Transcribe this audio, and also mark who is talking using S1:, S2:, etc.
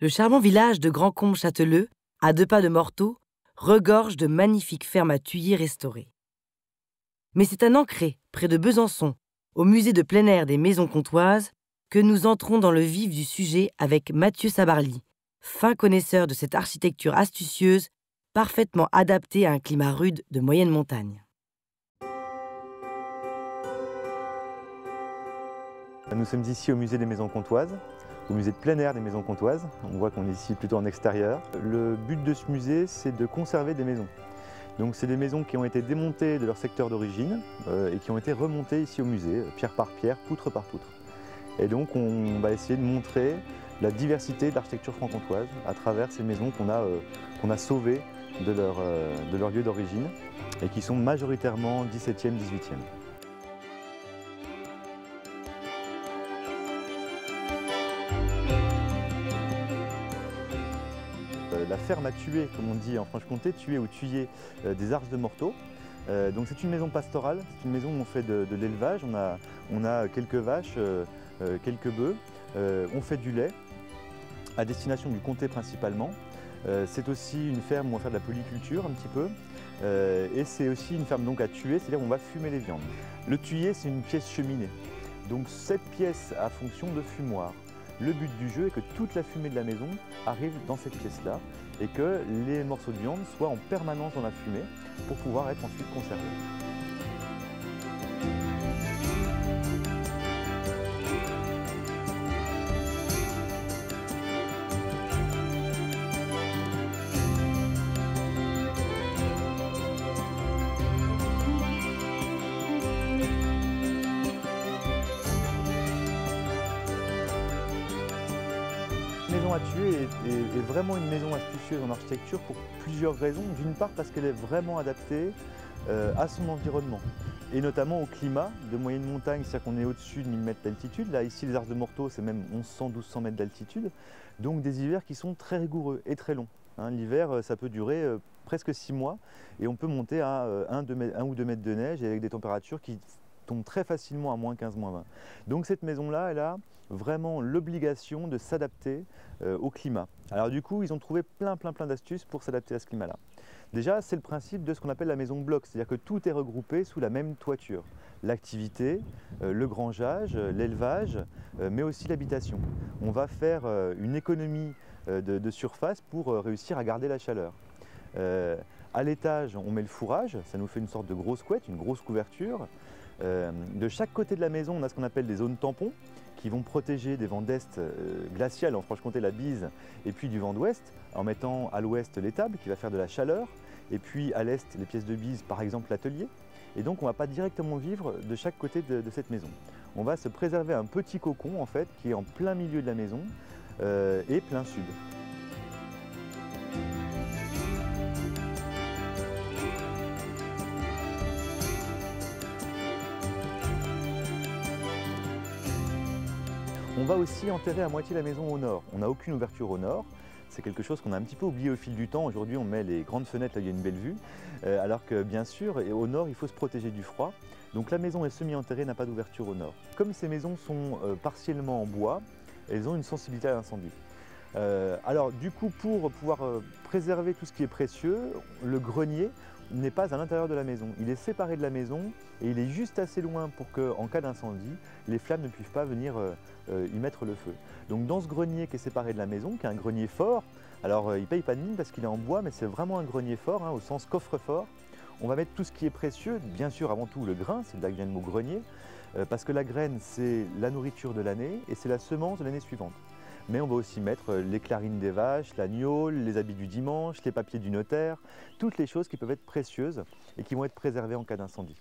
S1: Le charmant village de Grand-Combe-Châteleux, à 2 pas de Morteau, regorge de magnifiques fermes à thuyer restaurées. Mais c'est à Nancré, près de Besançon, au musée de plein air des Maisons Comtoises, que nous entrons dans le vif du sujet avec Mathieu Sabarly, fin connaisseur de cette architecture astucieuse, parfaitement adaptée à un climat rude de moyenne montagne.
S2: Nous sommes ici au musée des Maisons Comtoises, au musée de plein air des Maisons Comtoises. On voit qu'on est ici plutôt en extérieur. Le but de ce musée, c'est de conserver des maisons. Donc c'est des maisons qui ont été démontées de leur secteur d'origine et qui ont été remontées ici au musée, pierre par pierre, poutre par poutre. Et donc on va essayer de montrer la diversité de l'architecture franc-comtoise à travers ces maisons qu'on a sauvées de leur lieu d'origine et qui sont majoritairement 17e, 18e. La ferme à tuer, comme on dit en Franche-Comté, tuer ou tuyer des Arches de Morteau. Donc c'est une maison pastorale, c'est une maison où on fait de l'élevage, on a quelques vaches, quelques bœufs, on fait du lait à destination du comté principalement. C'est aussi une ferme où on va faire de la polyculture un petit peu. Et c'est aussi une ferme donc à tuer, c'est-à-dire on va fumer les viandes. Le tuyer, c'est une pièce cheminée. Donc cette pièce a fonction de fumoir. Le but du jeu est que toute la fumée de la maison arrive dans cette pièce-là et que les morceaux de viande soient en permanence dans la fumée pour pouvoir être ensuite conservés. La maison à tuer est vraiment une maison astucieuse en architecture pour plusieurs raisons. D'une part parce qu'elle est vraiment adaptée à son environnement et notamment au climat de moyenne montagne, c'est-à-dire qu'on est au-dessus de 1000 mètres d'altitude. Là ici les Arches de Morteau c'est même 1100-1200 mètres d'altitude, donc des hivers qui sont très rigoureux et très longs. L'hiver ça peut durer presque 6 mois et on peut monter à 1 ou 2 mètres de neige avec des températures qui tombent très facilement à -15, -20. Donc cette maison-là, elle a vraiment l'obligation de s'adapter au climat. Alors du coup, ils ont trouvé plein d'astuces pour s'adapter à ce climat-là. Déjà, c'est le principe de ce qu'on appelle la maison bloc, c'est-à-dire que tout est regroupé sous la même toiture. L'activité, le grangeage, l'élevage, mais aussi l'habitation. On va faire une économie de surface pour réussir à garder la chaleur. À l'étage, on met le fourrage, ça nous fait une sorte de grosse couette, une grosse couverture. De chaque côté de la maison, on a ce qu'on appelle des zones tampons qui vont protéger des vents d'est glaciales, en Franche-Comté la bise, et puis du vent d'ouest, en mettant à l'ouest l'étable qui va faire de la chaleur, et puis à l'est les pièces de bise, par exemple l'atelier. Et donc on ne va pas directement vivre de chaque côté de cette maison. On va se préserver un petit cocon en fait qui est en plein milieu de la maison et plein sud. On va aussi enterrer à moitié la maison au nord. On n'a aucune ouverture au nord. C'est quelque chose qu'on a un petit peu oublié au fil du temps. Aujourd'hui, on met les grandes fenêtres là où il y a une belle vue. Alors que bien sûr, au nord, il faut se protéger du froid. Donc la maison est semi-enterrée, n'a pas d'ouverture au nord. Comme ces maisons sont partiellement en bois, elles ont une sensibilité à l'incendie. Alors du coup, pour pouvoir préserver tout ce qui est précieux, le grenier n'est pas à l'intérieur de la maison. Il est séparé de la maison et il est juste assez loin pour qu'en cas d'incendie, les flammes ne puissent pas venir y mettre le feu. Donc dans ce grenier qui est séparé de la maison, qui est un grenier fort, alors il ne paye pas de mine parce qu'il est en bois, mais c'est vraiment un grenier fort, au sens coffre-fort. On va mettre tout ce qui est précieux, bien sûr avant tout le grain, c'est de là que vient le mot grenier, parce que la graine c'est la nourriture de l'année et c'est la semence de l'année suivante. Mais on va aussi mettre les clarines des vaches, l'agneau, les habits du dimanche, les papiers du notaire, toutes les choses qui peuvent être précieuses et qui vont être préservées en cas d'incendie.